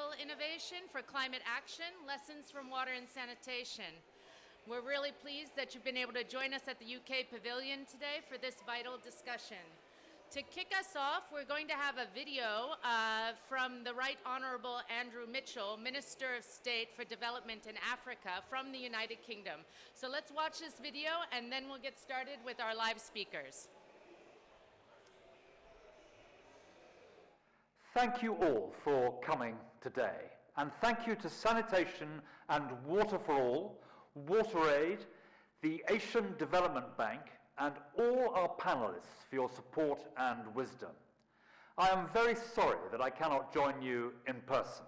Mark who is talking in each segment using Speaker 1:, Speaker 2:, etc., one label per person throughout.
Speaker 1: vital innovation for climate action, lessons from water and sanitation. We're really pleased that you've been able to join us at the UK Pavilion today for this vital discussion. To kick us off, we're going to have a video from the Right Honourable Andrew Mitchell, Minister of State for Development in Africa from the United Kingdom. So let's watch this video and then we'll get started with our live speakers.
Speaker 2: Thank you all for coming today, and thank you to Sanitation and Water for All, WaterAid, the Asian Development Bank, and all our panelists for your support and wisdom. I am very sorry that I cannot join you in person.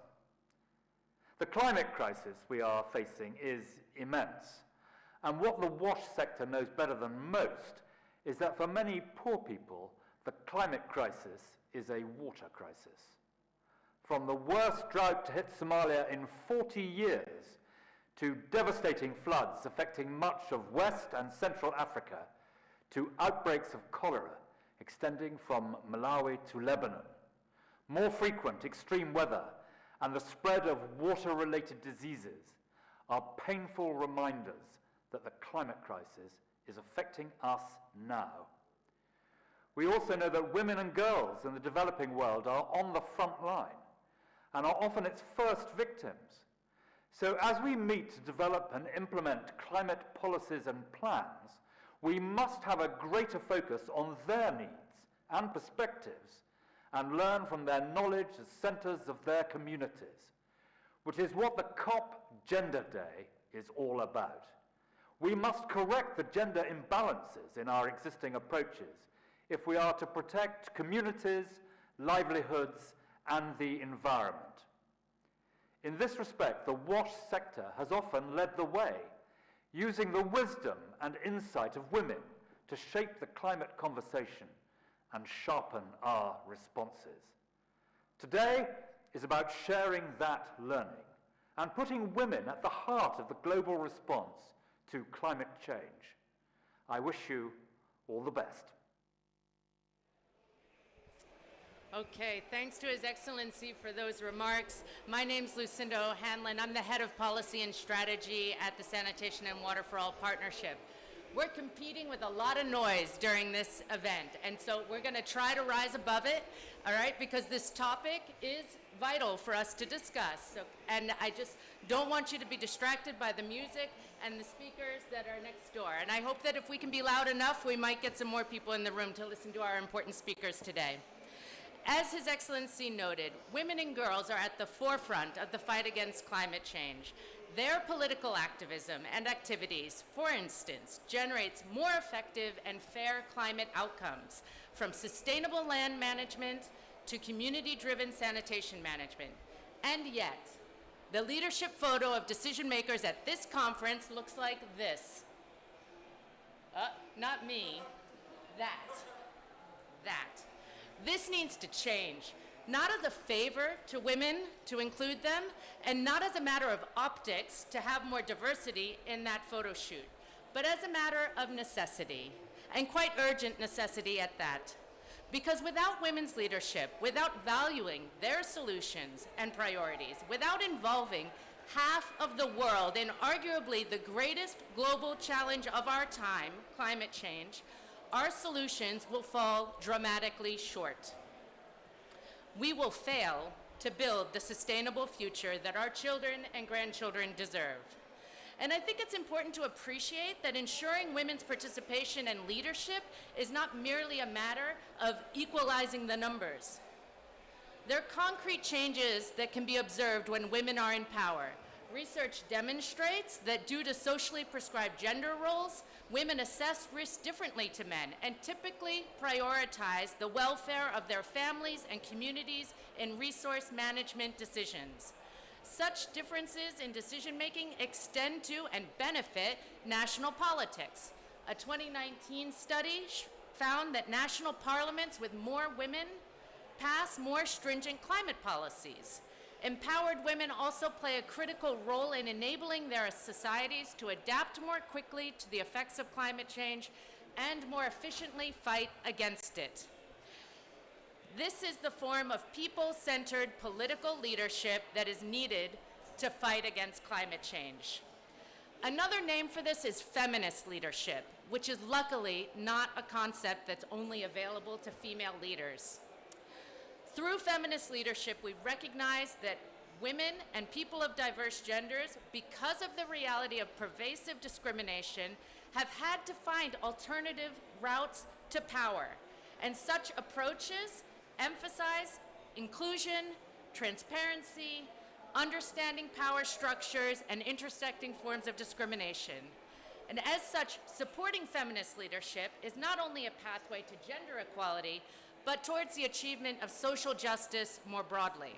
Speaker 2: The climate crisis we are facing is immense, and what the wash sector knows better than most is that for many poor people, the climate crisis is a water crisis. From the worst drought to hit Somalia in 40 years, to devastating floods affecting much of West and Central Africa, to outbreaks of cholera extending from Malawi to Lebanon, more frequent extreme weather, and the spread of water-related diseases are painful reminders that the climate crisis is affecting us now. We also know that women and girls in the developing world are on the front line and are often its first victims. So as we meet to develop and implement climate policies and plans, we must have a greater focus on their needs and perspectives and learn from their knowledge as centres of their communities, which is what the COP Gender Day is all about. We must correct the gender imbalances in our existing approaches if we are to protect communities, livelihoods, and the environment. In this respect, the wash sector has often led the way, using the wisdom and insight of women to shape the climate conversation and sharpen our responses. Today is about sharing that learning and putting women at the heart of the global response to climate change. I wish you all the best.
Speaker 1: Okay, thanks to His Excellency for those remarks. My name's Lucinda O'Hanlon. I'm the head of policy and strategy at the Sanitation and Water for All Partnership. We're competing with a lot of noise during this event, and so we're going to try to rise above it, all right, because this topic is vital for us to discuss. And I just don't want you to be distracted by the music and the speakers that are next door. And I hope that if we can be loud enough, we might get some more people in the room to listen to our important speakers today. As His Excellency noted, women and girls are at the forefront of the fight against climate change. Their political activism and activities, for instance, generates more effective and fair climate outcomes, from sustainable land management to community-driven sanitation management. And yet, the leadership photo of decision makers at this conference looks like this. Not me, that. This needs to change, not as a favor to women to include them, and not as a matter of optics to have more diversity in that photo shoot, but as a matter of necessity, and quite urgent necessity at that. Because without women's leadership, without valuing their solutions and priorities, without involving half of the world in arguably the greatest global challenge of our time, climate change, our solutions will fall dramatically short. We will fail to build the sustainable future that our children and grandchildren deserve. And I think it's important to appreciate that ensuring women's participation and leadership is not merely a matter of equalizing the numbers. There are concrete changes that can be observed when women are in power. Research demonstrates that due to socially prescribed gender roles, women assess risk differently to men and typically prioritize the welfare of their families and communities in resource management decisions. Such differences in decision-making extend to and benefit national politics. A 2019 study found that national parliaments with more women pass more stringent climate policies. Empowered women also play a critical role in enabling their societies to adapt more quickly to the effects of climate change and more efficiently fight against it. This is the form of people-centered political leadership that is needed to fight against climate change. Another name for this is feminist leadership, which is luckily not a concept that's only available to female leaders. Through feminist leadership, we recognize that women and people of diverse genders, because of the reality of pervasive discrimination, have had to find alternative routes to power. And such approaches emphasize inclusion, transparency, understanding power structures, and intersecting forms of discrimination. And as such, supporting feminist leadership is not only a pathway to gender equality, but towards the achievement of social justice more broadly.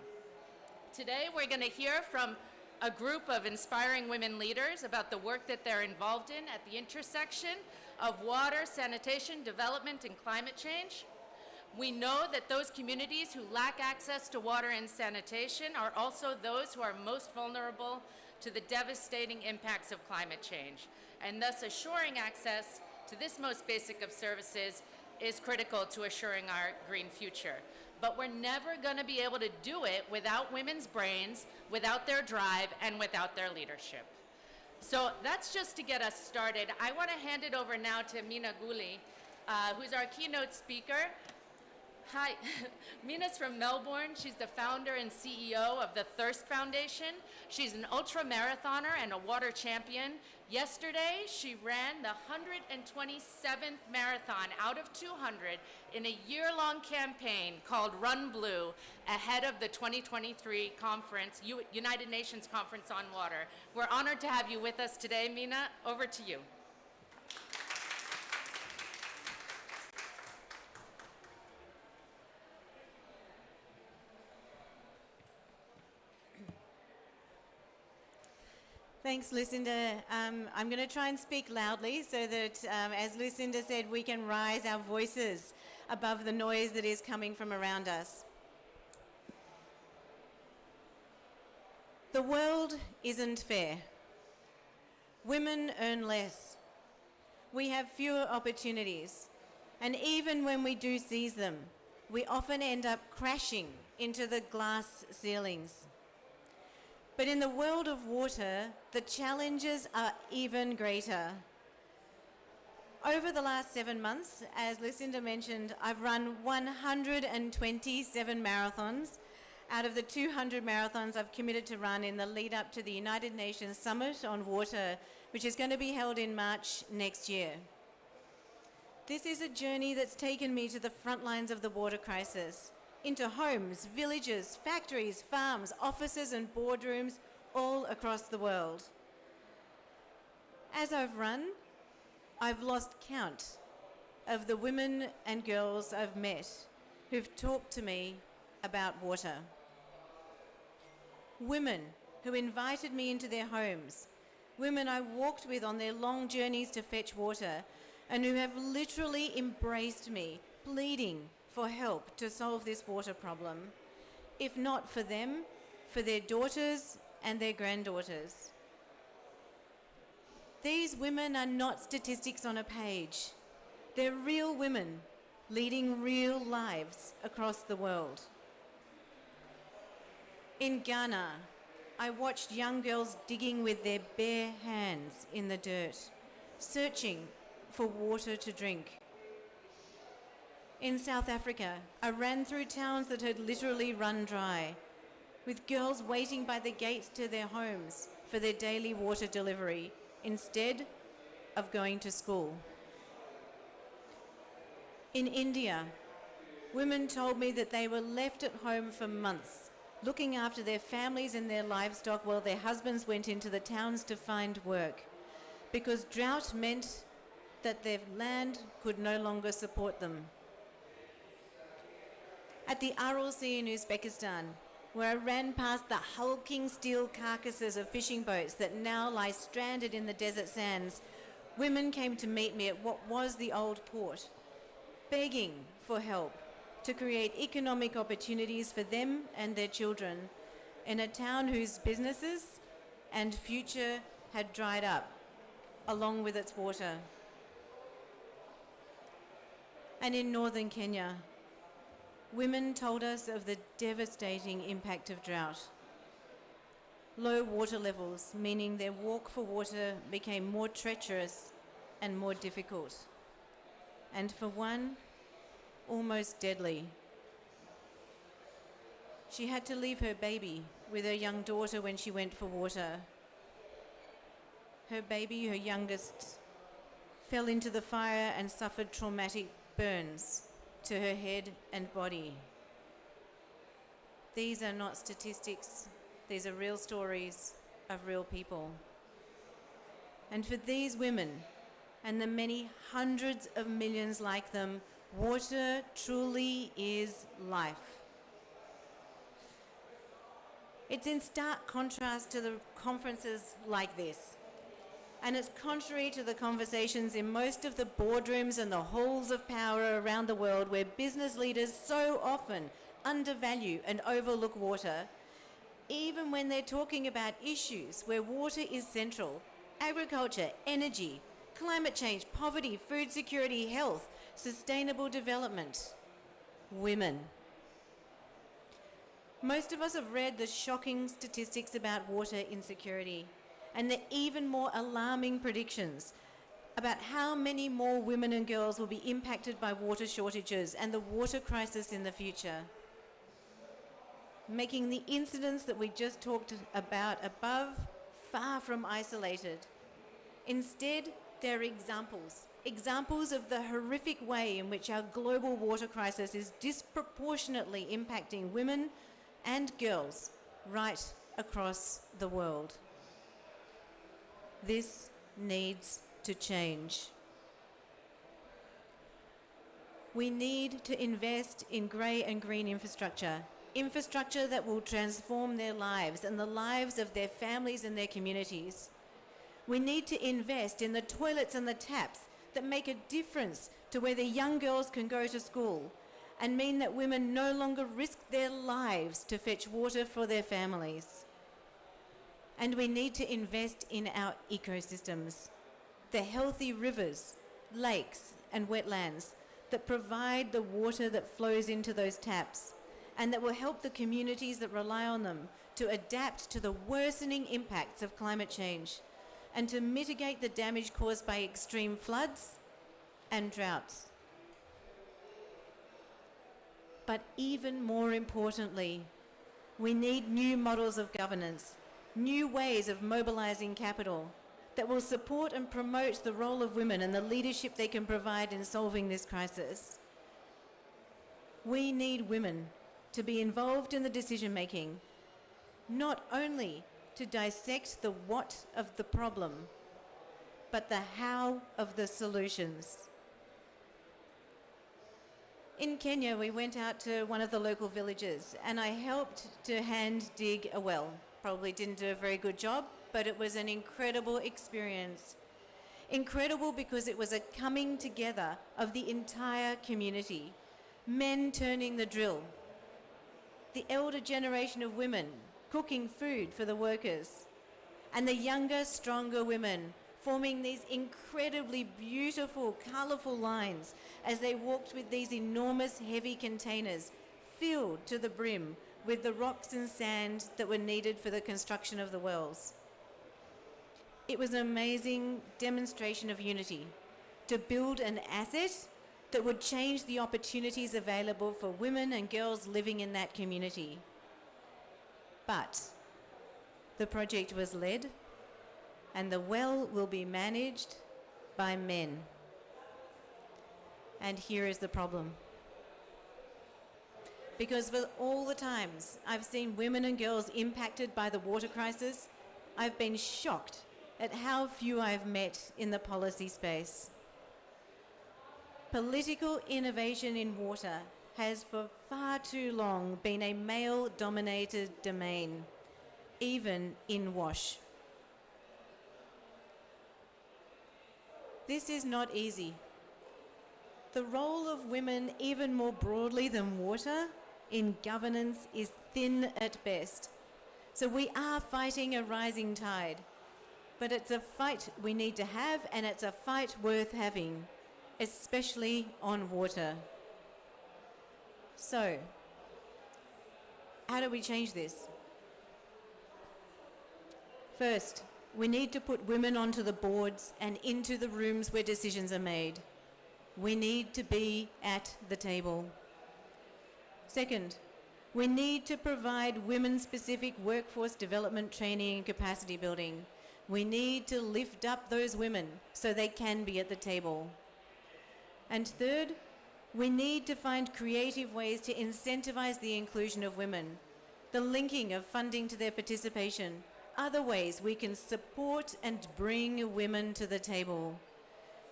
Speaker 1: Today, we're going to hear from a group of inspiring women leaders about the work that they're involved in at the intersection of water, sanitation, development, and climate change. We know that those communities who lack access to water and sanitation are also those who are most vulnerable to the devastating impacts of climate change. And thus, assuring access to this most basic of services is critical to assuring our green future. But we're never going to be able to do it without women's brains, without their drive, and without their leadership. So that's just to get us started. I want to hand it over now to Meena Guli, who's our keynote speaker. Hi, Mina's from Melbourne. She's the founder and CEO of the Thirst Foundation. She's an ultra-marathoner and a water champion. Yesterday, she ran the 127th marathon out of 200 in a year-long campaign called Run Blue ahead of the 2023 conference, United Nations Conference on Water. We're honored to have you with us today, Mina. Over to you.
Speaker 3: Thanks, Lucinda. I'm going to try and speak loudly so that, as Lucinda said, we can rise our voices above the noise that is coming from around us. The world isn't fair. Women earn less. We have fewer opportunities. And even when we do seize them, we often end up crashing into the glass ceilings. But in the world of water, the challenges are even greater. Over the last 7 months, as Lucinda mentioned, I've run 127 marathons out of the 200 marathons I've committed to run in the lead up to the United Nations Summit on Water, which is going to be held in March next year. This is a journey that's taken me to the front lines of the water crisis, into homes, villages, factories, farms, offices and boardrooms all across the world. As I've run, I've lost count of the women and girls I've met who've talked to me about water. Women who invited me into their homes, women I walked with on their long journeys to fetch water, and who have literally embraced me, pleading for help to solve this water problem, if not for them, for their daughters and their granddaughters. These women are not statistics on a page. They're real women leading real lives across the world. In Ghana, I watched young girls digging with their bare hands in the dirt, searching for water to drink. In South Africa, I ran through towns that had literally run dry, with girls waiting by the gates to their homes for their daily water delivery, instead of going to school. In India, women told me that they were left at home for months, looking after their families and their livestock while their husbands went into the towns to find work, because drought meant that their land could no longer support them. At the Aral Sea in Uzbekistan, where I ran past the hulking steel carcasses of fishing boats that now lie stranded in the desert sands, women came to meet me at what was the old port, begging for help to create economic opportunities for them and their children in a town whose businesses and future had dried up, along with its water. And in northern Kenya, women told us of the devastating impact of drought. Low water levels, meaning their walk for water became more treacherous and more difficult. And for one, almost deadly. She had to leave her baby with her young daughter when she went for water. Her baby, her youngest, fell into the fire and suffered traumatic burns to her head and body. These are not statistics, these are real stories of real people. And for these women, and the many hundreds of millions like them, water truly is life. It's in stark contrast to the conferences like this. And it's contrary to the conversations in most of the boardrooms and the halls of power around the world where business leaders so often undervalue and overlook water, even when they're talking about issues where water is central: agriculture, energy, climate change, poverty, food security, health, sustainable development. Women. Most of us have read the shocking statistics about water insecurity and the even more alarming predictions about how many more women and girls will be impacted by water shortages and the water crisis in the future, making the incidents that we just talked about above far from isolated. Instead, they're examples of the horrific way in which our global water crisis is disproportionately impacting women and girls right across the world. This needs to change. We need to invest in grey and green infrastructure that will transform their lives and the lives of their families and their communities. We need to invest in the toilets and the taps that make a difference to whether young girls can go to school and mean that women no longer risk their lives to fetch water for their families. And we need to invest in our ecosystems, the healthy rivers, lakes, and wetlands that provide the water that flows into those taps and that will help the communities that rely on them to adapt to the worsening impacts of climate change and to mitigate the damage caused by extreme floods and droughts. But even more importantly, we need new models of governance, new ways of mobilizing capital that will support and promote the role of women and the leadership they can provide in solving this crisis. We need women to be involved in the decision making, not only to dissect the what of the problem, but the how of the solutions. In Kenya, we went out to one of the local villages and I helped to hand dig a well. Probably didn't do a very good job, but it was an incredible experience. Incredible because it was a coming together of the entire community. Men turning the drill, the elder generation of women cooking food for the workers, and the younger, stronger women forming these incredibly beautiful, colourful lines as they walked with these enormous, heavy containers filled to the brim with the rocks and sand that were needed for the construction of the wells. It was an amazing demonstration of unity to build an asset that would change the opportunities available for women and girls living in that community. But the project was led and the well will be managed by men. And here is the problem. Because for all the times I've seen women and girls impacted by the water crisis, I've been shocked at how few I've met in the policy space. Political innovation in water has for far too long been a male-dominated domain, even in WASH. This is not easy. The role of women, even more broadly than water, in governance is thin at best. So we are fighting a rising tide, but it's a fight we need to have, and it's a fight worth having, especially on water. So, how do we change this? First, we need to put women onto the boards and into the rooms where decisions are made. We need to be at the table. Second, we need to provide women-specific workforce development training and capacity building. We need to lift up those women so they can be at the table. And third, we need to find creative ways to incentivize the inclusion of women, the linking of funding to their participation, other ways we can support and bring women to the table.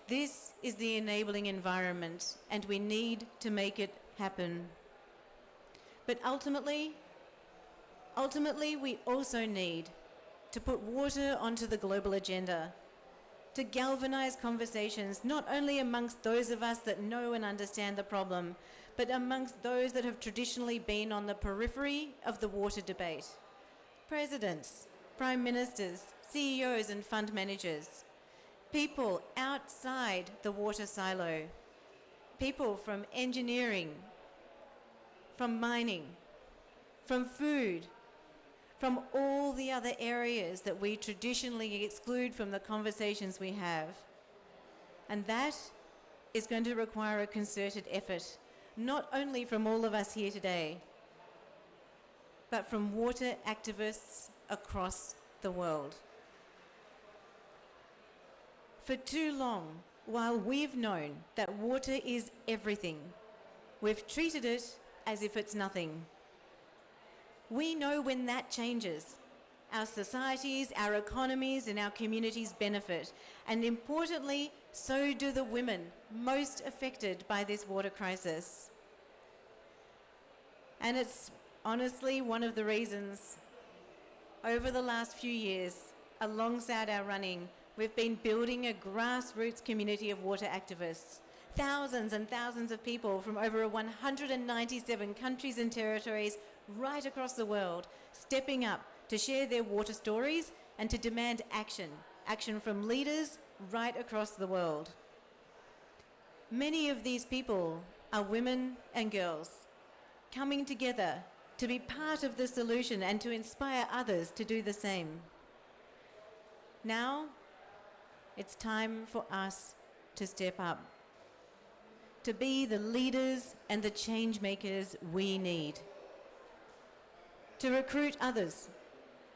Speaker 3: This is the enabling environment, and we need to make it happen. But ultimately, we also need to put water onto the global agenda, to galvanize conversations not only amongst those of us that know and understand the problem, but amongst those that have traditionally been on the periphery of the water debate. Presidents, prime ministers, CEOs and fund managers, people outside the water silo, people from engineering, from mining, from food, from all the other areas that we traditionally exclude from the conversations we have. And that is going to require a concerted effort, not only from all of us here today, but from water activists across the world. For too long, while we've known that water is everything, we've treated it as if it's nothing. We know when that changes, our societies, our economies, and our communities benefit. And importantly, so do the women most affected by this water crisis. And it's honestly one of the reasons over the last few years, alongside our running, we've been building a grassroots community of water activists. Thousands and thousands of people from over 197 countries and territories right across the world, stepping up to share their water stories and to demand action from leaders right across the world. Many of these people are women and girls coming together to be part of the solution and to inspire others to do the same. Now, it's time for us to step up, to be the leaders and the change makers we need, to recruit others,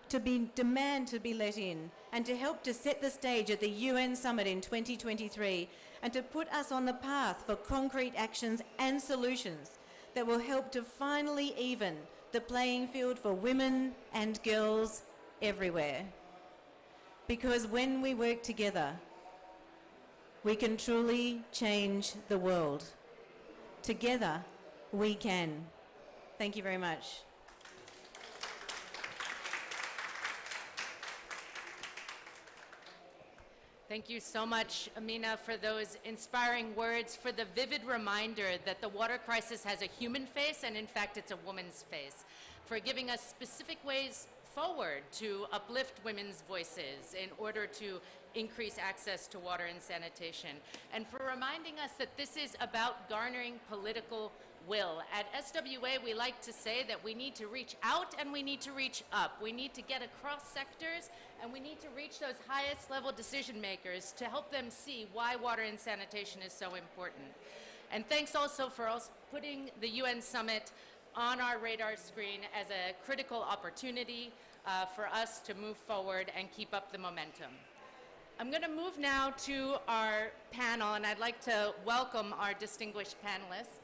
Speaker 3: to demand to be let in, and to help to set the stage at the UN Summit in 2023, and to put us on the path for concrete actions and solutions that will help to finally even the playing field for women and girls everywhere. Because when we work together, we can truly change the world. Together, we can. Thank you very much.
Speaker 1: Thank you so much, Amina, for those inspiring words, for the vivid reminder that the water crisis has a human face, and in fact, it's a woman's face, for giving us specific ways forward to uplift women's voices in order to increase access to water and sanitation, and for reminding us that this is about garnering political will. At SWA, we like to say that we need to reach out and we need to reach up. We need to get across sectors and we need to reach those highest level decision makers to help them see why water and sanitation is so important. And thanks also for us putting the UN Summit on our radar screen as a critical opportunity for us to move forward and keep up the momentum. I'm going to move now to our panel, and I'd like to welcome our distinguished panelists.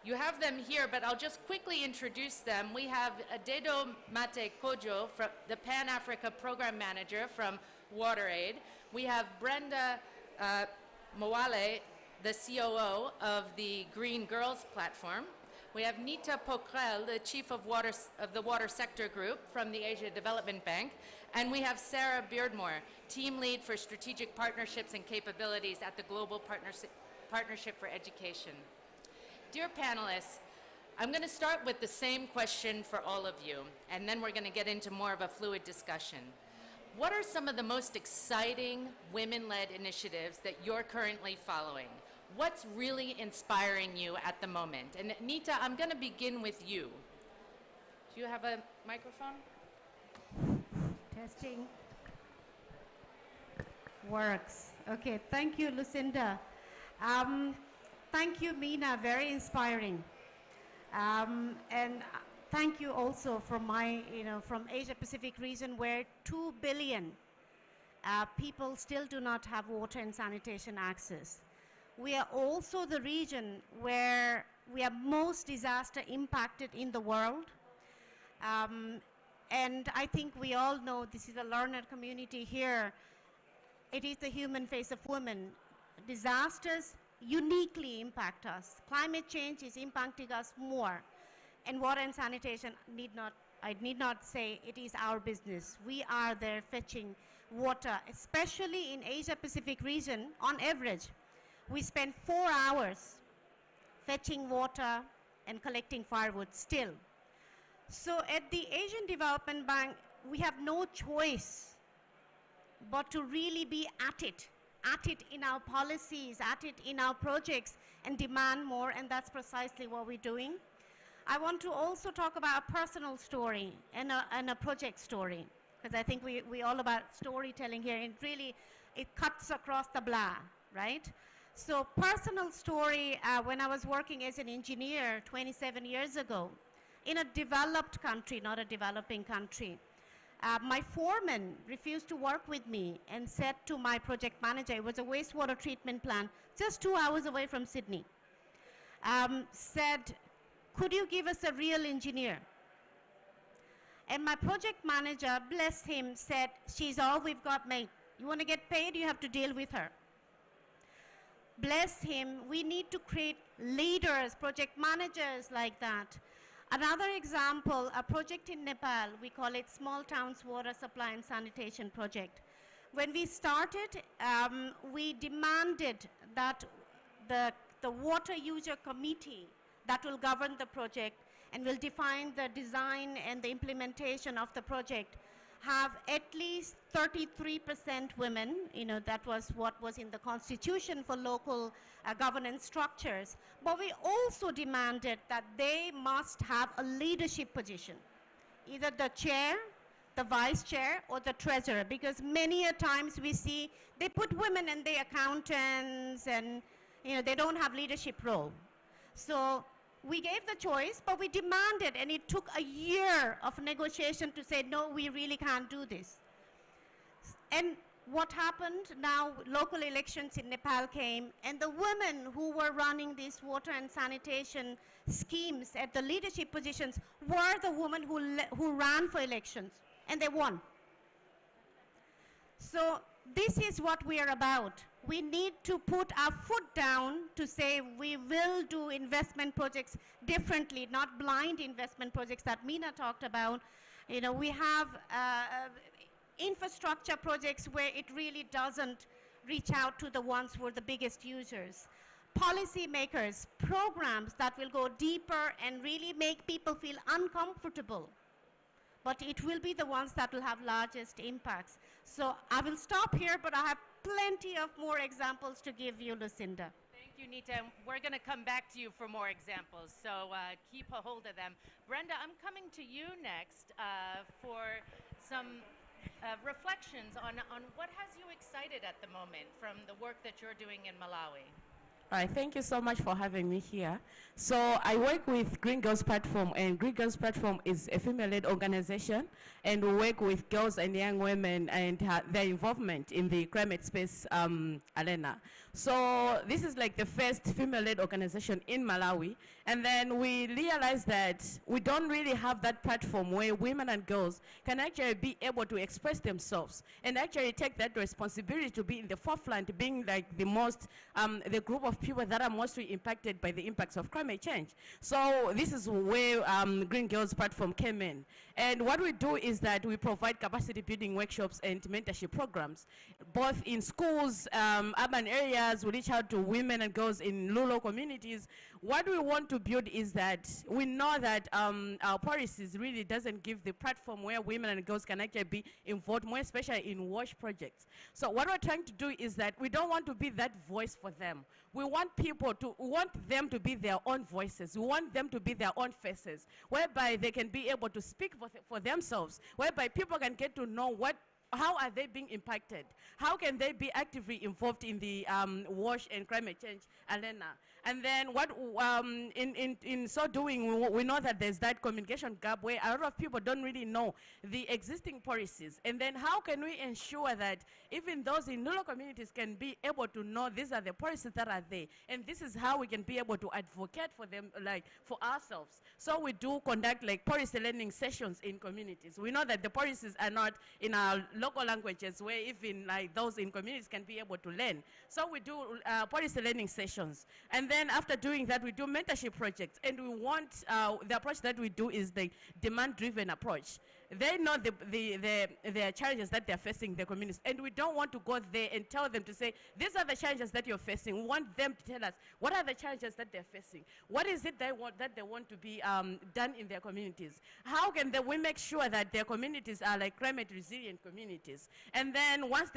Speaker 1: You have them here, but I'll just quickly introduce them. We have Dedo Mate Kojo, the Pan-Africa Program Manager from WaterAid. We have Brenda Moale, the COO of the Green Girls Platform. We have Nita Pokrel, the Chief of the Water Sector Group from the Asia Development Bank. And we have Sarah Beardmore, Team Lead for Strategic Partnerships and Capabilities at the Global Partnership for Education. Dear panelists, I'm going to start with the same question for all of you, and then we're going to get into more of a fluid discussion. What are some of the most exciting women-led initiatives that you're currently following? what's really inspiring you at the moment? And Nita, I'm going to begin with you. Do you have a microphone?
Speaker 4: Testing. Works. Okay, thank you, Lucinda. Thank you, Mina, very inspiring. And thank you also from from Asia Pacific region where 2 billion people still do not have water and sanitation access. We are also the region where we are most disaster impacted in the world. And I think we all know, this is a learned community here, it is the human face of women. Disasters uniquely impact us. Climate change is impacting us more. And water and sanitation, I need not say it is our business. We are there fetching water, especially in Asia Pacific region, on average. We spend 4 hours fetching water and collecting firewood still. So at the Asian Development Bank, we have no choice but to really be at it in our policies, at it in our projects, and demand more, and that's precisely what we're doing. I want to also talk about a personal story and a project story, because I think we all about storytelling here, and really it cuts across the blah, right? So personal story, when I was working as an engineer 27 years ago, in a developed country, not a developing country, my foreman refused to work with me and said to my project manager, it was a wastewater treatment plant just 2 hours away from Sydney, said, could you give us a real engineer? And my project manager, bless him, said, she's all we've got, mate. You want to get paid, you have to deal with her. Bless him, we need to create leaders, project managers like that. Another example, a project in Nepal, we call it Small Towns Water Supply and Sanitation Project. When we started, we demanded that the water user committee that will govern the project and will define the design and the implementation of the project have at least 33% women. That was what was in the constitution for local governance structures. But we also demanded that they must have a leadership position, either the chair, the vice chair, or the treasurer, because many a times we see they put women in the accountants and they don't have leadership role. So we gave the choice, but we demanded, and it took a year of negotiation to say, no, we really can't do this. And what happened now, local elections in Nepal came, and the women who were running these water and sanitation schemes at the leadership positions were the women who ran for elections, and they won. So this is what we are about. We need to put our foot down to say we will do investment projects differently, not blind investment projects that Mina talked about. We have infrastructure projects where it really doesn't reach out to the ones who are the biggest users. Policy makers, programs that will go deeper and really make people feel uncomfortable. But it will be the ones that will have largest impacts. So I will stop here, but I have plenty of more examples to give you, Lucinda.
Speaker 1: Thank you, Nita. We're going to come back to you for more examples, so keep a hold of them. Brenda, I'm coming to you next for some reflections on what has you excited at the moment from the work that you're doing in Malawi.
Speaker 5: All right, thank you so much for having me here. So I work with Green Girls Platform, and Green Girls Platform is a female-led organization, and we work with girls and young women and their involvement in the climate space arena. So this is like the first female-led organization in Malawi, and then we realized that we don't really have that platform where women and girls can actually be able to express themselves and actually take that responsibility to be in the forefront, being like the most, the group of people that are mostly impacted by the impacts of climate change. So this is where Green Girls Platform came in. And what we do is that we provide capacity building workshops and mentorship programs, both in schools, urban areas. We reach out to women and girls in rural communities what we want to build is that we know that our policies really doesn't give the platform where women and girls can actually be involved, more especially in WASH projects. So what we're trying to do is that we don't want to be that voice for them. We want them to be their own voices. We want them to be their own faces, whereby they can be able to speak for themselves, whereby people can get to know how are they being impacted? How can they be actively involved in the WASH and climate change arena? And then in so doing, we know that there's that communication gap where a lot of people don't really know the existing policies. And then how can we ensure that even those in rural communities can be able to know these are the policies that are there, and this is how we can be able to advocate for them, like for ourselves. So we do conduct like policy learning sessions in communities. We know that the policies are not in our local languages where even like those in communities can be able to learn. So we do policy learning sessions. And then after doing that, we do mentorship projects. And we want, the approach that we do is the demand-driven approach. They know the challenges that they're facing in the communities. And we don't want to go there and tell them to say, these are the challenges that you're facing. We want them to tell us, what are the challenges that they're facing? What is it they want to be done in their communities? How can we make sure that their communities are like climate resilient communities? And then once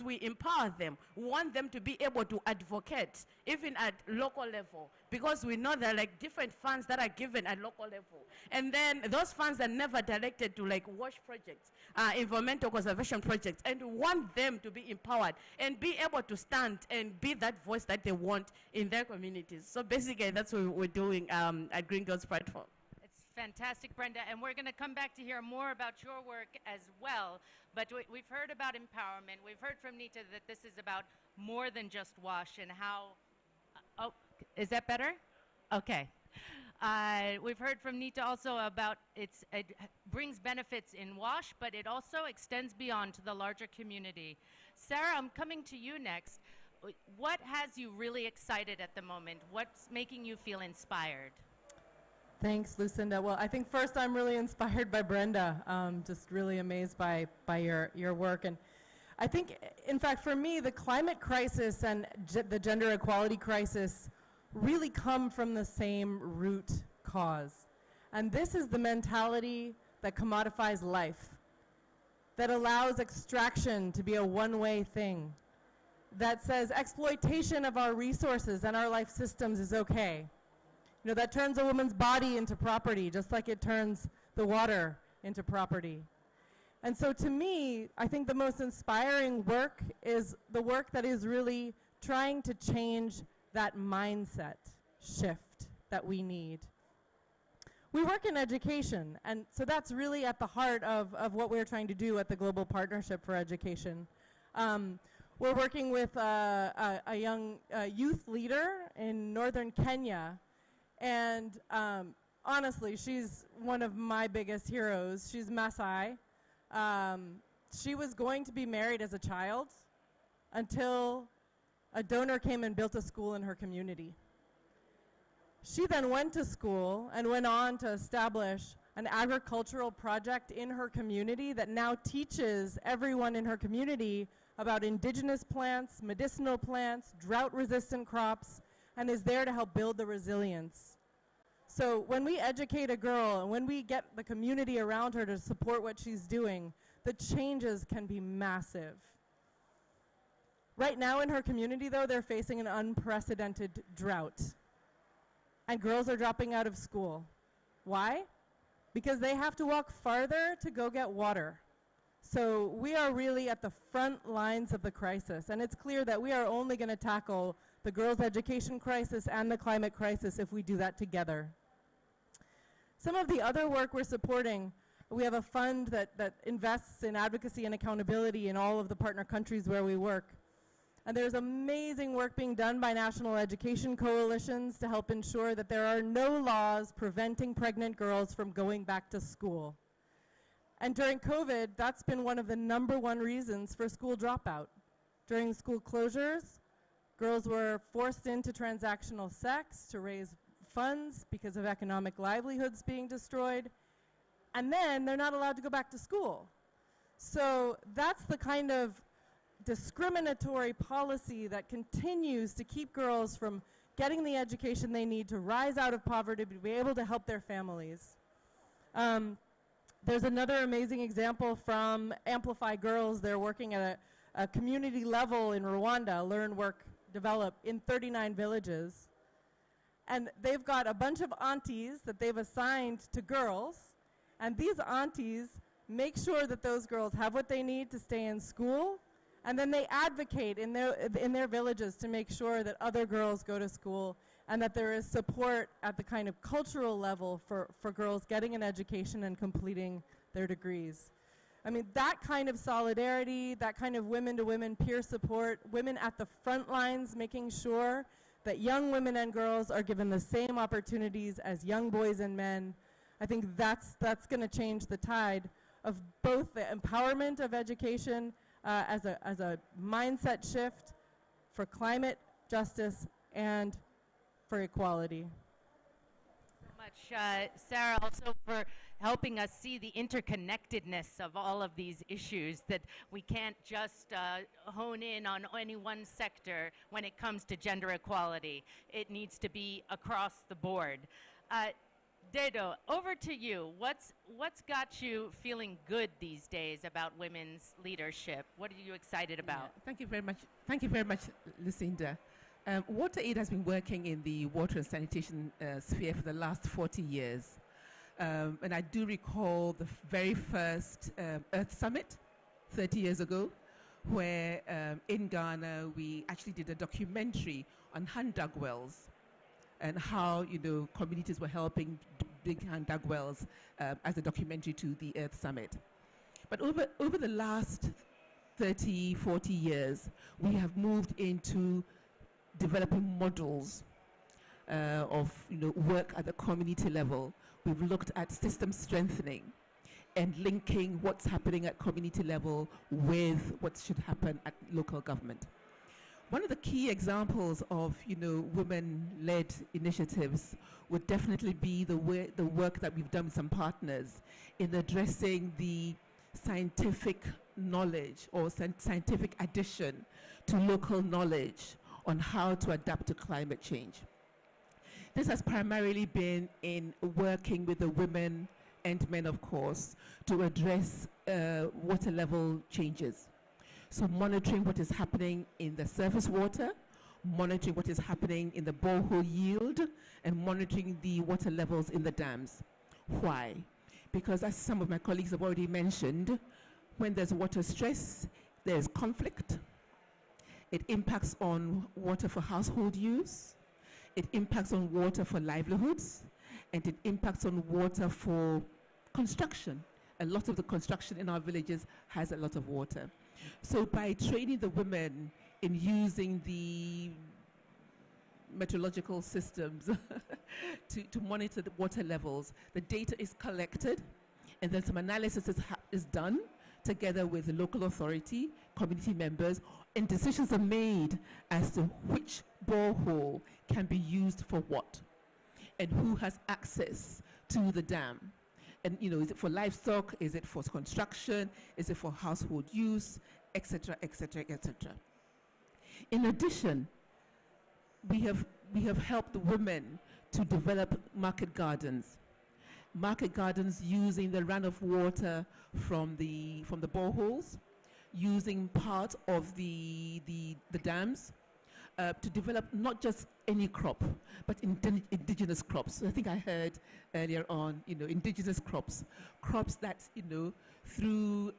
Speaker 5: we empower them, we want them to be able to advocate even at local level, because we know there are like different funds that are given at local level. And then those funds are never directed to like WASH projects, environmental conservation projects, and we want them to be empowered and be able to stand and be that voice that they want in their communities. So basically that's what we're doing at Green Girls Platform.
Speaker 1: It's fantastic, Brenda, and we're going to come back to hear more about your work as well. But we've heard about empowerment. We've heard from Nita that this is about more than just WASH and how... oh, is that better? Okay. We've heard from Nita also about it brings benefits in WASH, but it also extends beyond to the larger community. Sarah, I'm coming to you next. What has you really excited at the moment? What's making you feel inspired?
Speaker 6: Thanks, Lucinda. Well, I think first I'm really inspired by Brenda. Just really amazed by your work. And I think, in fact, for me, the climate crisis and the gender equality crisis really come from the same root cause. And this is the mentality that commodifies life, that allows extraction to be a one-way thing, that says exploitation of our resources and our life systems is okay. You know, that turns a woman's body into property, just like it turns the water into property. And so to me, I think the most inspiring work is the work that is really trying to change that mindset shift that we need. We work in education, and so that's really at the heart of what we're trying to do at the Global Partnership for Education. We're working with a young youth leader in northern Kenya, and honestly, she's one of my biggest heroes. She's Maasai. She was going to be married as a child until a donor came and built a school in her community. She then went to school and went on to establish an agricultural project in her community that now teaches everyone in her community about indigenous plants, medicinal plants, drought-resistant crops, and is there to help build the resilience. So when we educate a girl and when we get the community around her to support what she's doing, the changes can be massive. Right now in her community, though, they're facing an unprecedented drought. And girls are dropping out of school. Why? Because they have to walk farther to go get water. So we are really at the front lines of the crisis. And it's clear that we are only going to tackle the girls' education crisis and the climate crisis if we do that together. Some of the other work we're supporting, we have a fund that invests in advocacy and accountability in all of the partner countries where we work. And there's amazing work being done by national education coalitions to help ensure that there are no laws preventing pregnant girls from going back to school. And during COVID, that's been one of the #1 reasons for school dropout. During school closures, girls were forced into transactional sex to raise funds because of economic livelihoods being destroyed. And then they're not allowed to go back to school. So that's the kind of discriminatory policy that continues to keep girls from getting the education they need to rise out of poverty, to be able to help their families. There's another amazing example from Amplify Girls. They're working at a community level in Rwanda, learn, work, develop, in 39 villages. And they've got a bunch of aunties that they've assigned to girls, and these aunties make sure that those girls have what they need to stay in school, and then they advocate in their villages to make sure that other girls go to school and that there is support at the kind of cultural level for girls getting an education and completing their degrees. I mean, that kind of solidarity, that kind of women-to-women peer support, women at the front lines making sure that young women and girls are given the same opportunities as young boys and men, I think that's going to change the tide of both the empowerment of education as a mindset shift for climate justice and for equality.
Speaker 7: Much, Sarah, also for helping us see the interconnectedness of all of these issues, that we can't just hone in on any one sector when it comes to gender equality. It needs to be across the board. Dedo, over to you. What's got you feeling good these days about women's leadership? What are you excited about?
Speaker 8: Yeah, thank you very much. Thank you very much, Lucinda. WaterAid has been working in the water and sanitation sphere for the last 40 years. And I do recall the very first Earth Summit 30 years ago, where in Ghana we actually did a documentary on hand-dug wells and how, you know, communities were helping dig hand-dug wells as a documentary to the Earth Summit. But over the last 30, 40 years, we have moved into developing models of, you know, work at the community level. We've looked at system strengthening and linking what's happening at community level with what should happen at local government. One of the key examples of, you know, women-led initiatives would definitely be the work that we've done with some partners in addressing the scientific knowledge or scientific addition to local knowledge on how to adapt to climate change. This has primarily been in working with the women and men, of course, to address water level changes. So monitoring what is happening in the surface water, monitoring what is happening in the borehole yield, and monitoring the water levels in the dams. Why? Because as some of my colleagues have already mentioned, when there's water stress, there's conflict. It impacts on water for household use. It impacts on water for livelihoods. And it impacts on water for construction. A lot of the construction in our villages has a lot of water. So by training the women in using the meteorological systems to monitor the water levels, the data is collected, and then some analysis is done together with the local authority, community members, and decisions are made as to which borehole can be used for what, and who has access to the dam. And, you know, is it for livestock? Is it for construction? Is it for household use? Etc., etc., etc. In addition, we have helped the women to develop market gardens. Market gardens using the run of water from the boreholes, using part of the dams to develop not just any crop, but indigenous crops. So I think I heard earlier on, you know, indigenous crops that, you know, through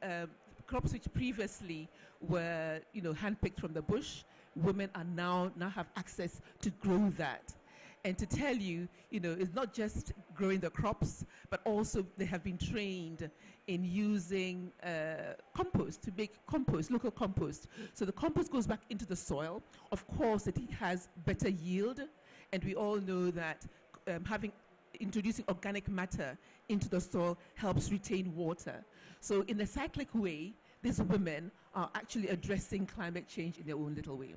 Speaker 8: crops which previously were, you know, handpicked from the bush, women are now have access to grow that. And to tell you, you know, it's not just growing the crops, but also they have been trained in using compost to make compost, local compost. So the compost goes back into the soil. Of course, it has better yield, and we all know that introducing organic matter into the soil helps retain water. So in a cyclic way, these women are actually addressing climate change in their own little way.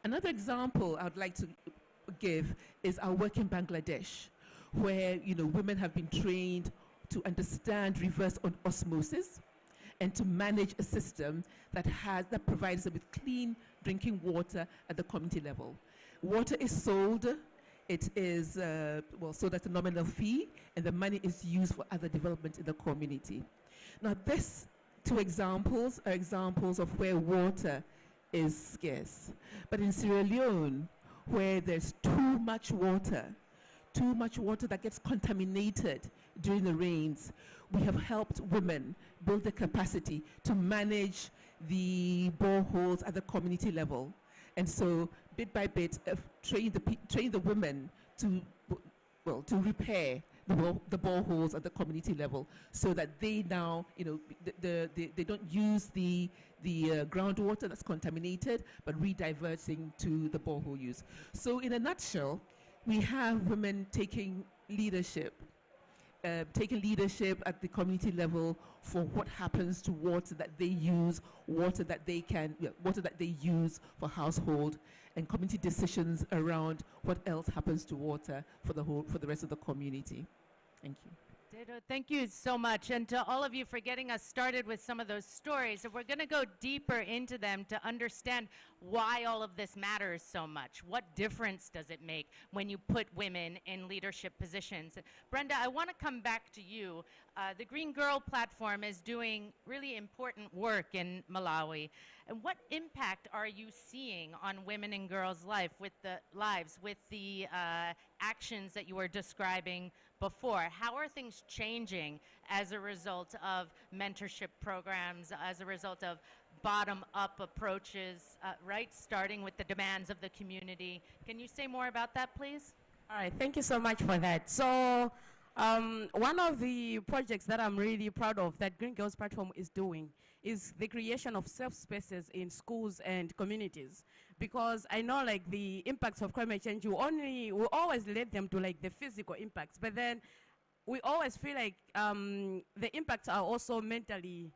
Speaker 8: Another example I would like to give is our work in Bangladesh, where, you know, women have been trained to understand reverse osmosis and to manage a system that provides them with clean drinking water at the community level. Water is sold. It is sold at a nominal fee, and the money is used for other development in the community. Now, these two examples are examples of where water is scarce. But in Sierra Leone, where there's too much water that gets contaminated during the rains, we have helped women build the capacity to manage the boreholes at the community level. And so, bit by bit, train the women to repair the boreholes at the community level, so that they now, they don't use the groundwater that's contaminated, but rediverting to the borehole use. So, in a nutshell, we have women taking leadership at the community level for what happens to water that they use, water that they use for household, and community decisions around what else happens to water for the rest of the community. Thank you.
Speaker 7: Dedo, thank you so much, and to all of you for getting us started with some of those stories. And we're going to go deeper into them to understand why all of this matters so much. What difference does it make when you put women in leadership positions? Brenda, I want to come back to you. The Green Girl platform is doing really important work in Malawi. And what impact are you seeing on women and girls' lives with the actions that you were describing before? How are things changing as a result of mentorship programs, as a result of bottom-up approaches, right, starting with the demands of the community? Can you say more about that, please?
Speaker 5: All right, thank you so much for that. So one of the projects that I'm really proud of that Green Girls Platform is doing is the creation of safe spaces in schools and communities. Because I know, like, the impacts of climate change, we always relate them to, like, the physical impacts, but then we always feel like the impacts are also mentally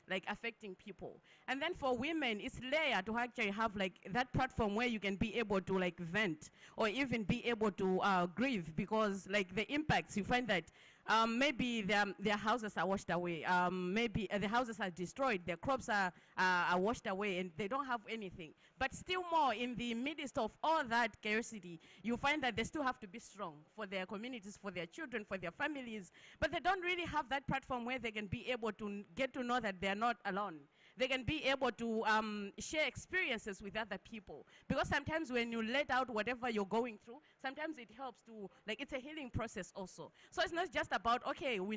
Speaker 5: like affecting people. And then for women, it's rare to actually have like that platform where you can be able to like vent or even be able to grieve, because like the impacts, you find that maybe their houses are washed away, maybe the houses are destroyed, their crops are washed away, and they don't have anything. But still more, in the midst of all that chaosity, you find that they still have to be strong for their communities, for their children, for their families, but they don't really have that platform where they can be able to get to know that they're not alone. They can be able to share experiences with other people. Because sometimes when you let out whatever you're going through, sometimes it helps to, like, it's a healing process also. So it's not just about, okay, we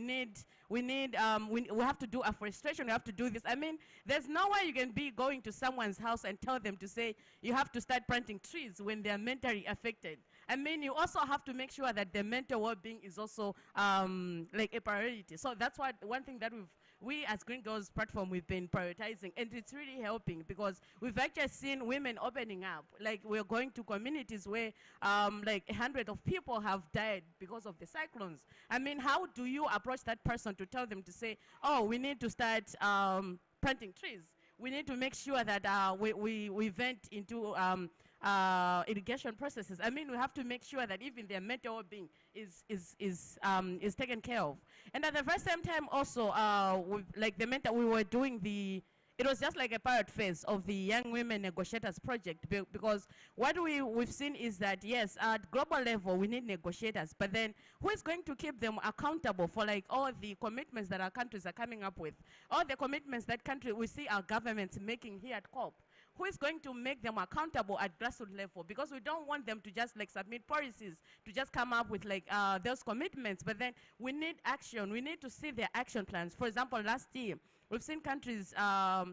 Speaker 5: have to do afforestation, we have to do this. I mean, there's no way you can be going to someone's house and tell them to say, you have to start planting trees when they're mentally affected. I mean, you also have to make sure that their mental well-being is also like a priority. So that's what one thing that we as Green Girls Platform, we've been prioritizing, and it's really helping because we've actually seen women opening up. Like, we're going to communities where like 100 of people have died because of the cyclones. I mean, how do you approach that person to tell them to say, oh, we need to start planting trees? We need to make sure that we vent into irrigation processes. I mean, we have to make sure that even their mental well-being is taken care of. And at the very same time also, like the mentor, we were doing it was just like a pilot phase of the Young Women Negotiators Project, because what we've seen is that, yes, at global level, we need negotiators, but then who is going to keep them accountable for like all the commitments that our countries are coming up with, all the commitments that we see our governments making here at COP? Who is going to make them accountable at grassroots level? Because we don't want them to just like submit policies, to just come up with like those commitments, but then we need action. We need to see their action plans. For example, last year, we've seen countries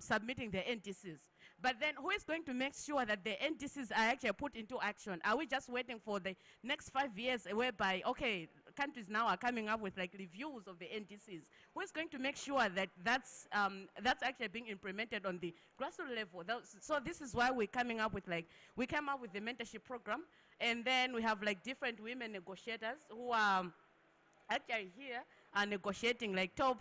Speaker 5: submitting their NDCs. But then who is going to make sure that the NDCs are actually put into action? Are we just waiting for the next 5 years whereby, okay, countries now are coming up with like reviews of the NDCs? Who is going to make sure that that's actually being implemented on the grassroots level? So this is why we're coming up with we came up with the mentorship program, and then we have like different women negotiators who are actually here are negotiating, like top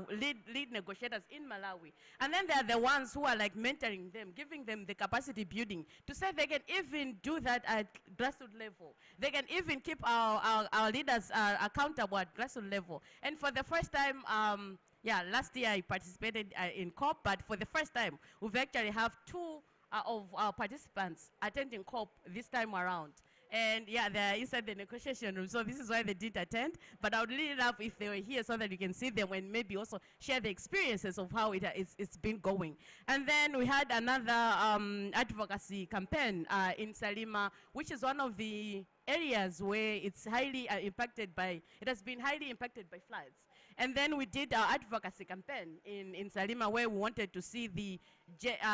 Speaker 5: lead negotiators in Malawi. And then there are the ones who are like mentoring them, giving them the capacity building to say they can even do that at grassroots level. They can even keep our leaders accountable at grassroots level. And for the first time, last year I participated in COP, but for the first time, we've actually have two of our participants attending COP this time around. And yeah, they're inside the negotiation room, so this is why they didn't attend. But I would really love if they were here so that you can see them and maybe also share the experiences of how it's been going. And then we had another advocacy campaign in Salima, which is one of the areas where it's highly impacted by, it has been highly impacted by floods. And then we did our advocacy campaign in Salima, where we wanted to see the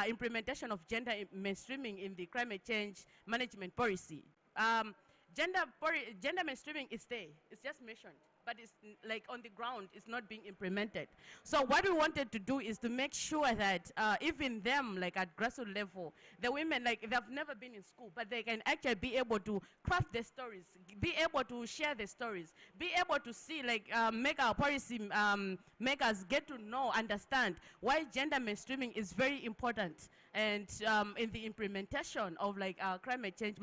Speaker 5: implementation of gender mainstreaming in the climate change management policy. Gender mainstreaming is there, it's just mentioned, but it's like on the ground, it's not being implemented. So what we wanted to do is to make sure that even them, like at grassroots level, the women, like they've never been in school, but they can actually be able to craft the stories, be able to share the stories, be able to see, like make our policy makers get to know, understand why gender mainstreaming is very important, and in the implementation of like climate change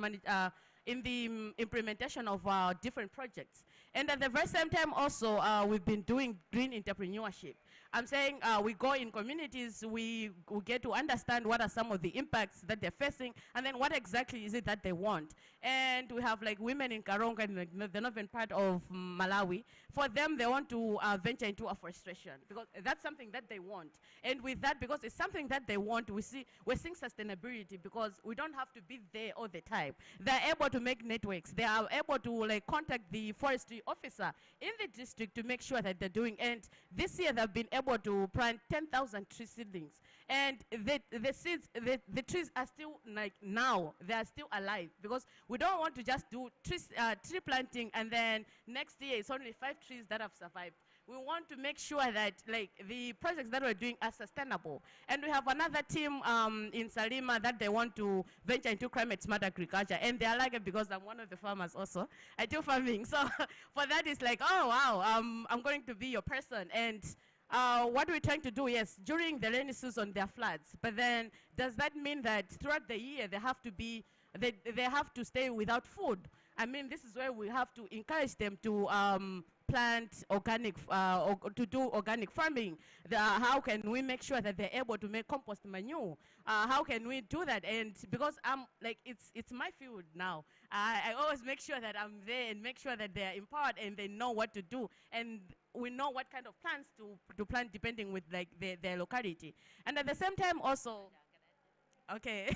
Speaker 5: in the implementation of different projects. And at the very same time also, we've been doing green entrepreneurship. I'm saying we go in communities, we get to understand what are some of the impacts that they're facing, and then what exactly is it that they want. And we have like women in Karonga, in the northern part of Malawi. For them, they want to venture into afforestation, because that's something that they want. And with that, because it's something that they want, we're seeing sustainability, because we don't have to be there all the time. They're able to make networks. They are able to like contact the forestry officer in the district to make sure that they're doing. And this year, they've been able to plant 10,000 tree seedlings. And the seeds, the trees are still, like now, they are still alive, because we don't want to just do tree planting and then next year it's only 5 trees that have survived. We want to make sure that like the projects that we're doing are sustainable. And we have another team in Salima that they want to venture into climate smart agriculture, and they are like it because I'm one of the farmers also. I do farming, so for that it's like, oh wow, I'm going to be your person. And what we're trying to do, yes, during the rainy season there are floods, but then does that mean that throughout the year they have to be, they have to stay without food? I mean, this is where we have to encourage them to plant organic, or to do organic farming. How can we make sure that they're able to make compost manure? How can we do that? And because I'm like, it's my field now, I always make sure that I'm there and make sure that they're empowered and they know what to do. And we know what kind of plants to plant depending with like their locality. And at the same time also, okay,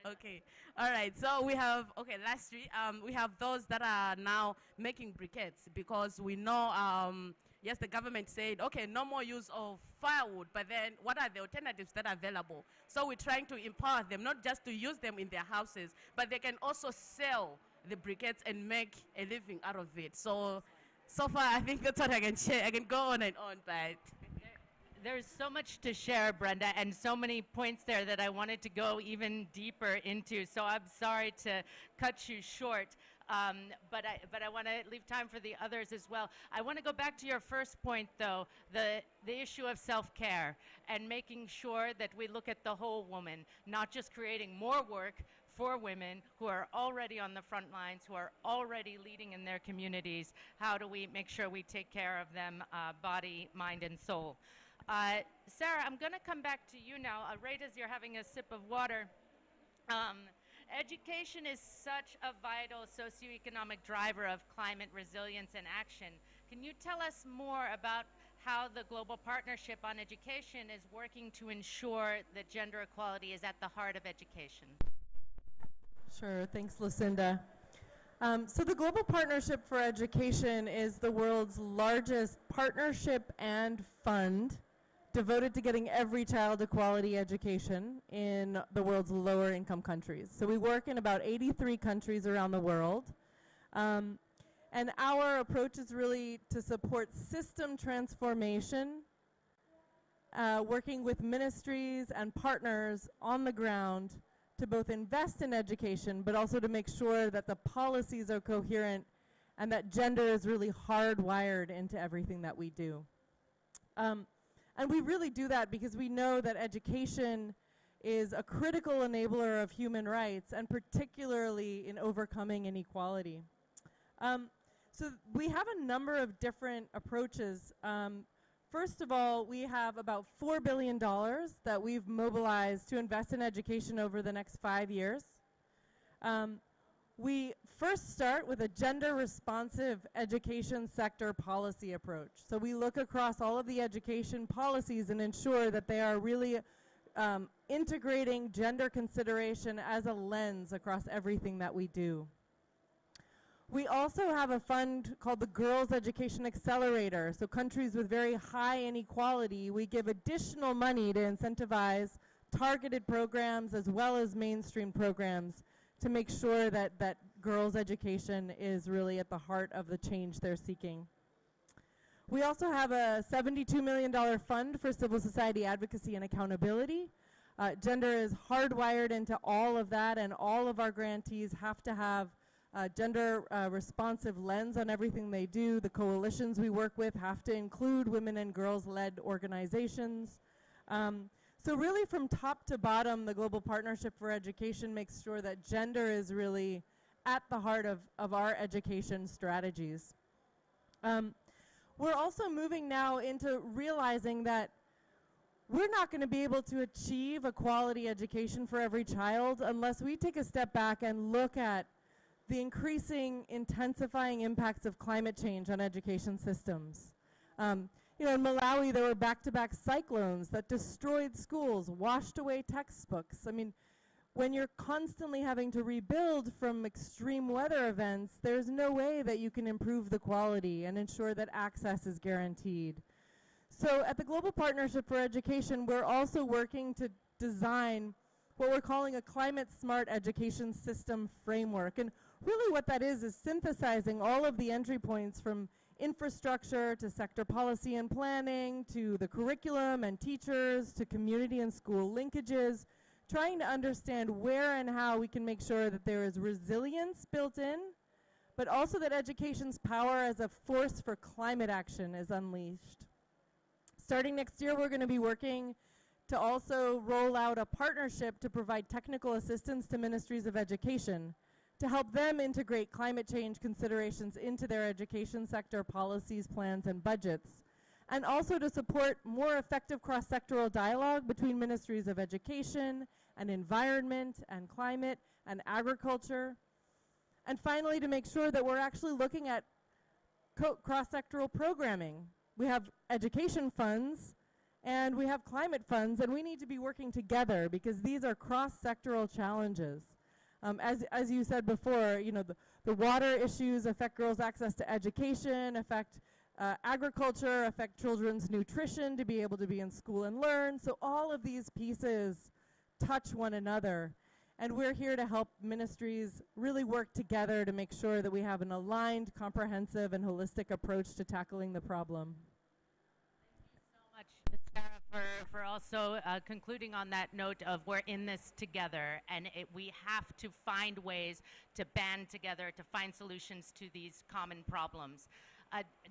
Speaker 5: okay, all right. So we have, okay, lastly, we have those that are now making briquettes, because we know, yes, the government said, okay, no more use of firewood, but then what are the alternatives that are available? So we're trying to empower them, not just to use them in their houses, but they can also sell the briquettes and make a living out of it. So far, I think that's what I can share. I can go on and on, but
Speaker 7: there's so much to share, Brenda, and so many points there that I wanted to go even deeper into. So I'm sorry to cut you short, but I want to leave time for the others as well. I want to go back to your first point, though, the issue of self-care and making sure that we look at the whole woman, not just creating more work for women who are already on the front lines, who are already leading in their communities. How do we make sure we take care of them, body, mind, and soul? Sarah, I'm going to come back to you now, right as you're having a sip of water. Education is such a vital socioeconomic driver of climate resilience and action. Can you tell us more about how the Global Partnership on Education is working to ensure that gender equality is at the heart of education?
Speaker 6: Sure, thanks, Lucinda. So the Global Partnership for Education is the world's largest partnership and fund devoted to getting every child a quality education in the world's lower income countries. So we work in about 83 countries around the world. And our approach is really to support system transformation, working with ministries and partners on the ground to both invest in education, but also to make sure that the policies are coherent and that gender is really hardwired into everything that we do. And we really do that because we know that education is a critical enabler of human rights, and particularly in overcoming inequality. So we have a number of different approaches. first of all, we have about $4 billion that we've mobilized to invest in education over the next 5 years. We first start with a gender-responsive education sector policy approach. So we look across all of the education policies and ensure that they are really integrating gender consideration as a lens across everything that we do. We also have a fund called the Girls Education Accelerator. So countries with very high inequality, we give additional money to incentivize targeted programs as well as mainstream programs to make sure that girls' education is really at the heart of the change they're seeking. We also have a $72 million fund for civil society advocacy and accountability. Gender is hardwired into all of that, and all of our grantees have to have a gender responsive lens on everything they do. The coalitions we work with have to include women and girls-led organizations. So really from top to bottom, the Global Partnership for Education makes sure that gender is really at the heart of our education strategies. We're also moving now into realizing that we're not going to be able to achieve a quality education for every child unless we take a step back and look at the increasing, intensifying impacts of climate change on education systems. You know, in Malawi, there were back-to-back cyclones that destroyed schools, washed away textbooks. I mean, when you're constantly having to rebuild from extreme weather events, there's no way that you can improve the quality and ensure that access is guaranteed. So at the Global Partnership for Education, we're also working to design what we're calling a climate-smart education system framework. And really what that is synthesizing all of the entry points from infrastructure to sector policy and planning to the curriculum and teachers to community and school linkages, trying to understand where and how we can make sure that there is resilience built in, but also that education's power as a force for climate action is unleashed. Starting next year, we're going to be working to also roll out a partnership to provide technical assistance to ministries of education to help them integrate climate change considerations into their education sector policies, plans, and budgets, and also to support more effective cross-sectoral dialogue between ministries of education and environment and climate and agriculture, and finally to make sure that we're actually looking at cross-sectoral programming. We have education funds and we have climate funds, and we need to be working together because these are cross-sectoral challenges. As you said before, you know, the water issues affect girls' access to education, affect agriculture, affect children's nutrition to be able to be in school and learn. So all of these pieces touch one another. And we're here to help ministries really work together to make sure that we have an aligned, comprehensive, and holistic approach to tackling the problem.
Speaker 7: Thank you so much, Sarah, for also concluding on that note of we're in this together, and we have to find ways to band together to find solutions to these common problems.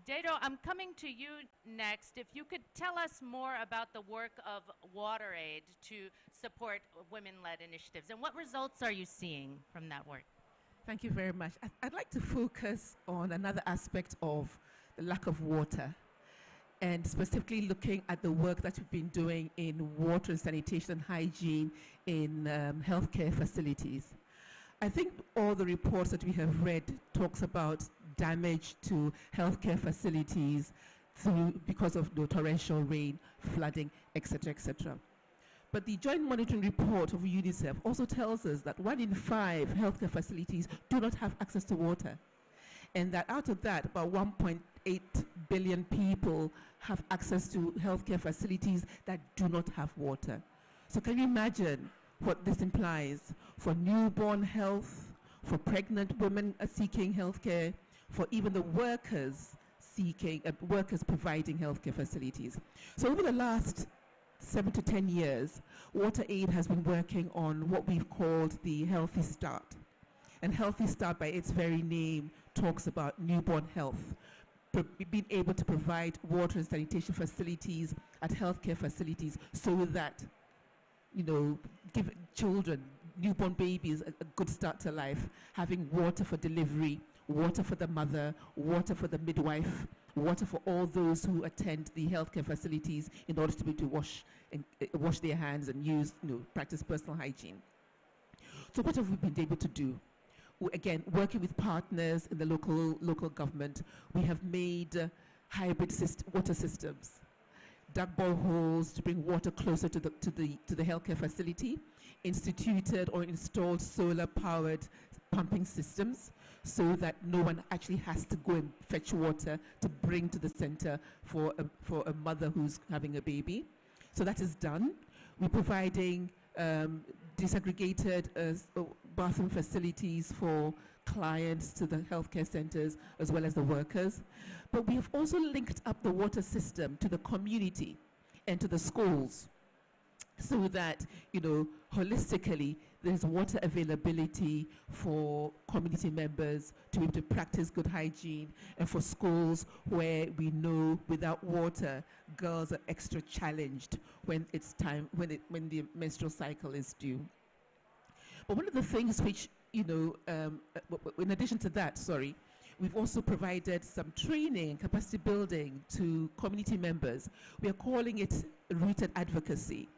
Speaker 7: Dado, I'm coming to you next. If you could tell us more about the work of WaterAid to support women-led initiatives, and what results are you seeing from that work?
Speaker 8: Thank you very much. I'd like to focus on another aspect of the lack of water, and specifically looking at the work that we've been doing in water and sanitation and hygiene in healthcare facilities. I think all the reports that we have read talks about damage to healthcare facilities because of the torrential rain, flooding, etc., etc. But the joint monitoring report of UNICEF also tells us that 1 in 5 healthcare facilities do not have access to water, and that out of that, about 1.8 billion people have access to healthcare facilities that do not have water. So can you imagine what this implies for newborn health, for pregnant women seeking healthcare, for even the workers providing healthcare facilities? So over the last 7 to 10 years, WaterAid has been working on what we've called the Healthy Start. And Healthy Start, by its very name, talks about newborn health, being able to provide water and sanitation facilities at healthcare facilities so that, you know, give children, newborn babies, a good start to life, having water for delivery, water for the mother, water for the midwife, water for all those who attend the healthcare facilities in order to be able to wash their hands and use, practice personal hygiene. So what have we been able to do? Again, working with partners in the local government, we have made hybrid water systems, dug boreholes to bring water closer to the healthcare facility, instituted or installed solar-powered pumping systems so that no one actually has to go and fetch water to bring to the center for a mother who's having a baby. So that is done. We're providing disaggregated bathroom facilities for clients to the healthcare centers as well as the workers. But we have also linked up the water system to the community and to the schools so that, holistically, there's water availability for community members to be able to practice good hygiene, and for schools where we know without water, girls are extra challenged when it's time, when the menstrual cycle is due. But one of the things which, in addition to that, we've also provided some training and capacity building to community members. We are calling it rooted advocacy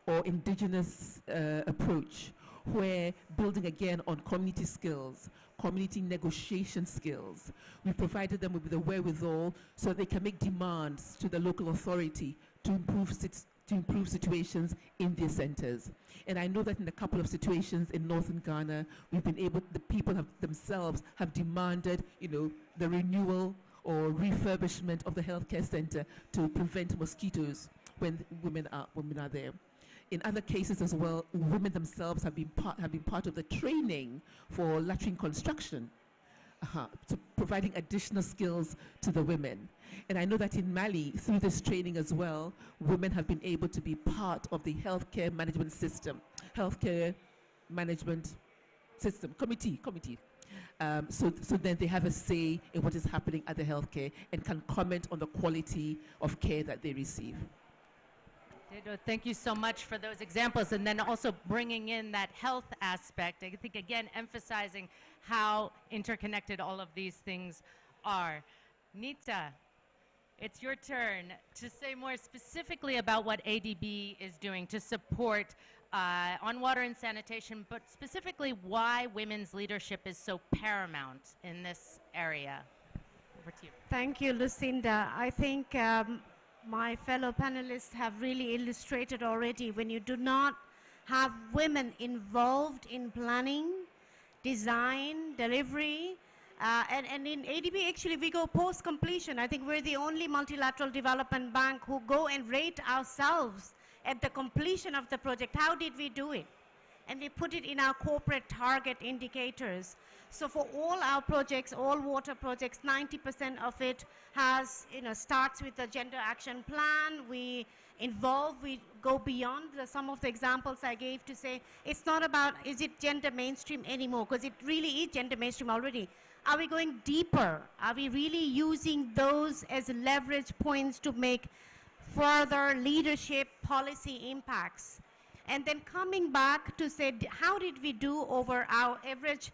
Speaker 8: or indigenous approach, where building again on community skills, community negotiation skills, we provided them with the wherewithal so they can make demands to the local authority to improve situations in their centers. And I know that in a couple of situations in northern Ghana, the people themselves have demanded, the renewal or refurbishment of the healthcare center to prevent mosquitoes when women are there. In other cases as well, women themselves have been part of the training for latrine construction, so providing additional skills to the women. And I know that in Mali, through this training as well, women have been able to be part of the healthcare management system, committee. So then they have a say in what is happening at the healthcare and can comment on the quality of care that they receive.
Speaker 7: Thank you so much for those examples, and then also bringing in that health aspect. I think, again, emphasizing how interconnected all of these things are. Nita, it's your turn to say more specifically about what ADB is doing to support on water and sanitation, but specifically why women's leadership is so paramount in this area. Over to you.
Speaker 4: Thank you, Lucinda. I think my fellow panelists have really illustrated already, when you do not have women involved in planning, design, delivery, and in ADB actually we go post-completion. I think we're the only multilateral development bank who go and rate ourselves at the completion of the project. How did we do it? And we put it in our corporate target indicators. So for all our projects, all water projects, 90% of it has, starts with the gender action plan. We go beyond some of the examples I gave to say, it's not about, is it gender mainstream anymore? Because it really is gender mainstream already. Are we going deeper? Are we really using those as leverage points to make further leadership policy impacts? And then coming back to say, how did we do over our average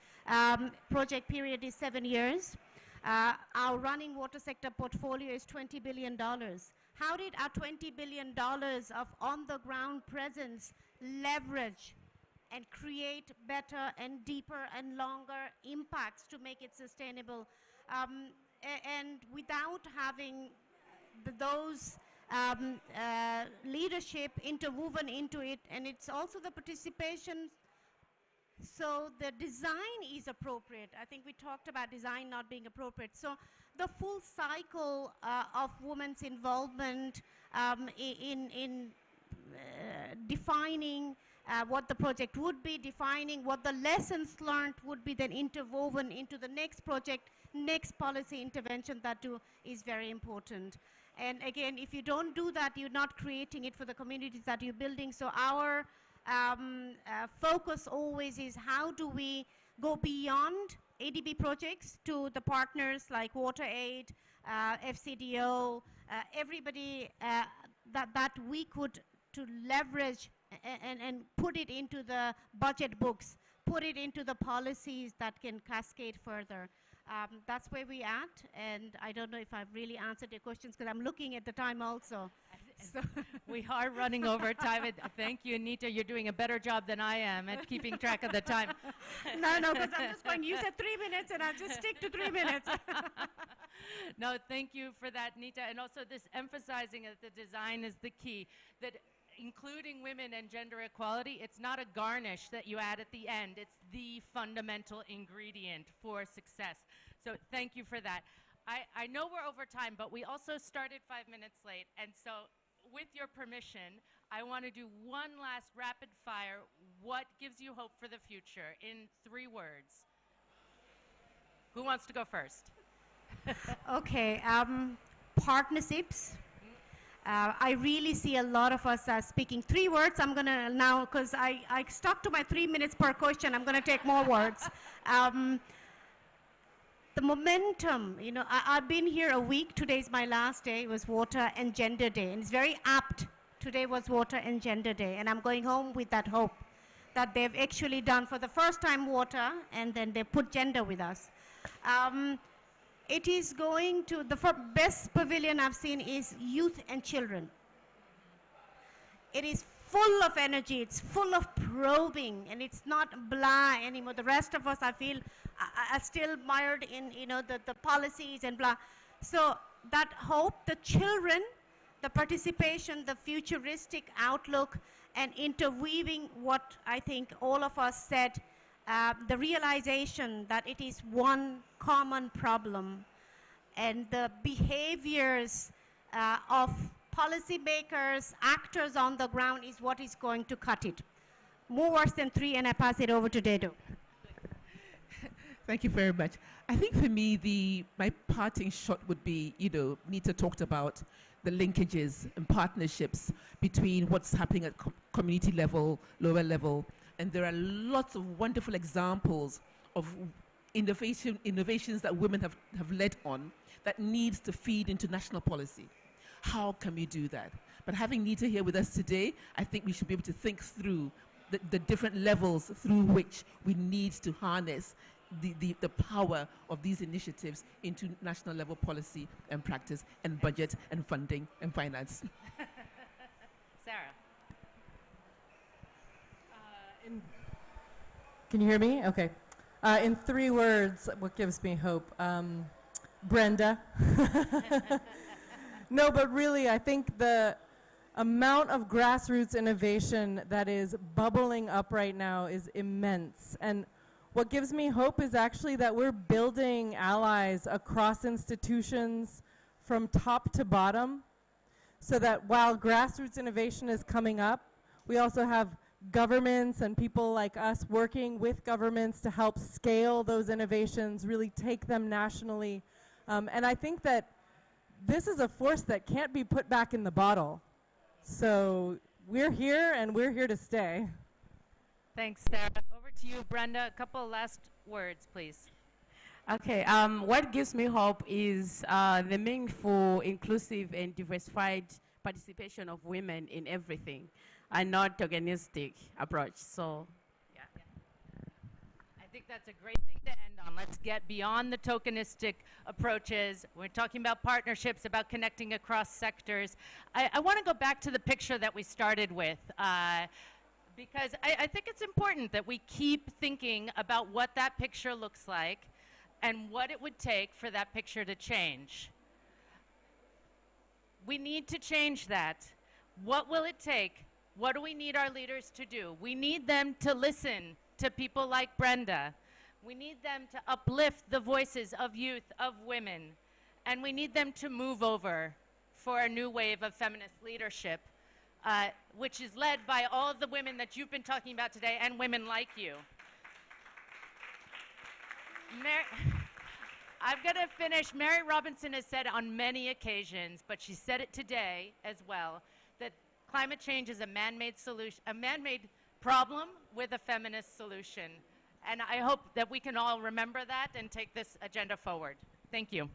Speaker 4: project period is 7 years. Our running water sector portfolio is $20 billion. How did our $20 billion of on-the-ground presence leverage and create better and deeper and longer impacts to make it sustainable? And without having those leadership interwoven into it, and it's also the participation, so the design is appropriate. I think we talked about design not being appropriate. So the full cycle of women's involvement in defining what the project would be, defining what the lessons learned would be, then interwoven into the next project, next policy intervention that is very important. And again, if you don't do that, you're not creating it for the communities that you're building. So our focus always is, how do we go beyond ADB projects to the partners like WaterAid, FCDO, everybody that we could to leverage and put it into the budget books, put it into the policies that can cascade further. That's where we at, and I don't know if I've really answered your questions because I'm looking at the time also. So
Speaker 7: We are running over time. Thank you, Anita. You're doing a better job than I am at keeping track of the time.
Speaker 4: no, because I'm just going, you said 3 minutes, and I'll just stick to 3 minutes.
Speaker 7: No, thank you for that, Nita. And also this emphasizing that the design is the key, that including women and gender equality, it's not a garnish that you add at the end. It's the fundamental ingredient for success. So thank you for that. I know we're over time, but we also started 5 minutes late. And so with your permission, I want to do one last rapid fire. What gives you hope for the future in 3 words? Who wants to go first?
Speaker 4: Okay, partnerships. I really see a lot of us speaking 3 words. I'm going to now, because I stuck to my 3 minutes per question, I'm going to take more words. The momentum, you know, I've been here a week. Today's my last day. It was Water and Gender Day, and it's very apt. Today was Water and Gender Day, and I'm going home with that hope that they've actually done for the first time water, and then they put gender with us. It is going to, the best pavilion I've seen is youth and children. It is full of energy, it's full of probing, and it's not blah anymore. The rest of us, I feel, are still mired in, you know, the policies and blah. So that hope, the children, the participation, the futuristic outlook, and interweaving what I think all of us said, the realization that it is one common problem, and the behaviors of policymakers, actors on the ground is what is going to cut it. More words than 3, and I pass it over to Dedo.
Speaker 8: Thank you very much. I think for me, my parting shot would be, you know, Nita talked about the linkages and partnerships between what's happening at community level, lower level, and there are lots of wonderful examples of innovations that women have led on that needs to feed into national policy. How can we do that? But having Nita here with us today, I think we should be able to think through the different levels through which we need to harness the power of these initiatives into national level policy and practice and budget and funding and finance.
Speaker 7: Sarah.
Speaker 6: Can you hear me? Okay. In 3 words, what gives me hope? Brenda. No, but really, I think the amount of grassroots innovation that is bubbling up right now is immense. And what gives me hope is actually that we're building allies across institutions from top to bottom, so that while grassroots innovation is coming up, we also have governments and people like us working with governments to help scale those innovations, really take them nationally. And I think that this is a force that can't be put back in the bottle. So we're here, and we're here to stay.
Speaker 7: Thanks, Sarah. Over to you, Brenda. A couple last words, please.
Speaker 5: Okay, what gives me hope is the meaningful, inclusive, and diversified participation of women in everything, and not tokenistic approach. So, yeah.
Speaker 7: I think that's a great thing to end on. Let's get beyond the tokenistic approaches. We're talking about partnerships, about connecting across sectors. I want to go back to the picture that we started with, because I think it's important that we keep thinking about what that picture looks like and what it would take for that picture to change. We need to change that. What will it take? What do we need our leaders to do? We need them to listen to people like Brenda. We need them to uplift the voices of youth, of women. And we need them to move over for a new wave of feminist leadership, which is led by all of the women that you've been talking about today and women like you. I'm going to finish. Mary Robinson has said on many occasions, but she said it today as well, that climate change is a man-made solution, a man-made problem with a feminist solution. And I hope that we can all remember that and take this agenda forward. Thank you.